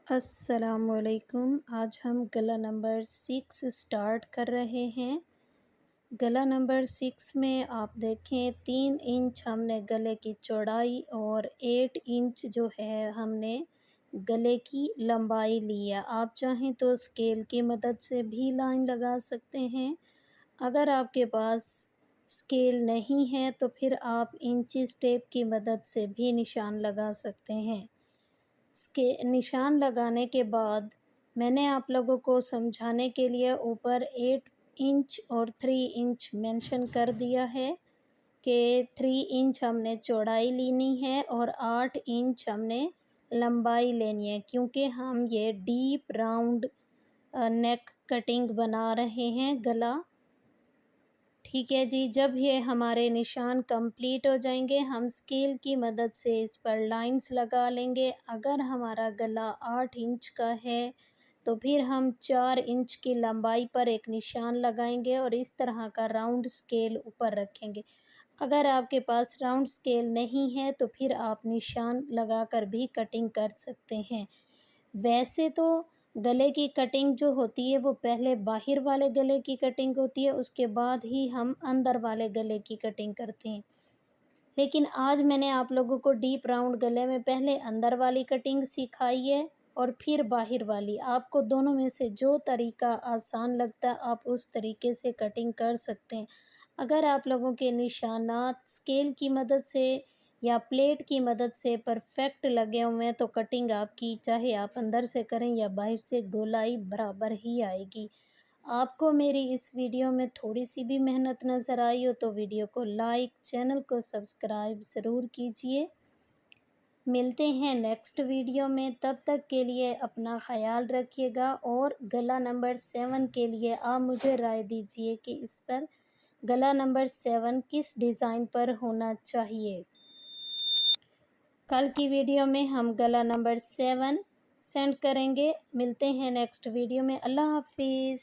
अस्सलामुअलैकुम। आज हम गला नंबर 6 स्टार्ट कर रहे हैं। गला नंबर 6 में आप देखें 3 इंच हमने गले की चौड़ाई और 8 इंच जो है हमने गले की लंबाई ली है। आप चाहें तो स्केल की मदद से भी लाइन लगा सकते हैं। अगर आपके पास स्केल नहीं है तो फिर आप इंचीज़ टेप की मदद से भी निशान लगा सकते हैं। इसके निशान लगाने के बाद मैंने आप लोगों को समझाने के लिए ऊपर 8 इंच और 3 इंच मेंशन कर दिया है कि 3 इंच हमने चौड़ाई लेनी है और 8 इंच हमने लंबाई लेनी है, क्योंकि हम ये डीप राउंड नेक कटिंग बना रहे हैं गला। ठीक है जी, जब ये हमारे निशान कंप्लीट हो जाएंगे हम स्केल की मदद से इस पर लाइंस लगा लेंगे। अगर हमारा गला 8 इंच का है तो फिर हम 4 इंच की लंबाई पर एक निशान लगाएंगे और इस तरह का राउंड स्केल ऊपर रखेंगे। अगर आपके पास राउंड स्केल नहीं है तो फिर आप निशान लगाकर भी कटिंग कर सकते हैं। वैसे तो गले की कटिंग जो होती है वो पहले बाहर वाले गले की कटिंग होती है, उसके बाद ही हम अंदर वाले गले की कटिंग करते हैं। लेकिन आज मैंने आप लोगों को डीप राउंड गले में पहले अंदर वाली कटिंग सिखाई है और फिर बाहर वाली। आपको दोनों में से जो तरीका आसान लगता है आप उस तरीके से कटिंग कर सकते हैं। अगर आप लोगों के निशानात स्केल की मदद से या प्लेट की मदद से परफेक्ट लगे हुए हैं तो कटिंग आपकी चाहे आप अंदर से करें या बाहर से गोलाई बराबर ही आएगी। आपको मेरी इस वीडियो में थोड़ी सी भी मेहनत नज़र आई हो तो वीडियो को लाइक, चैनल को सब्सक्राइब ज़रूर कीजिए। मिलते हैं नेक्स्ट वीडियो में, तब तक के लिए अपना ख़याल रखिएगा। और गला नंबर 7 के लिए आप मुझे राय दीजिए कि इस पर गला नंबर 7 किस डिज़ाइन पर होना चाहिए। कल की वीडियो में हम गला नंबर 7 सेंड करेंगे। मिलते हैं नेक्स्ट वीडियो में। अल्लाह हाफिज़।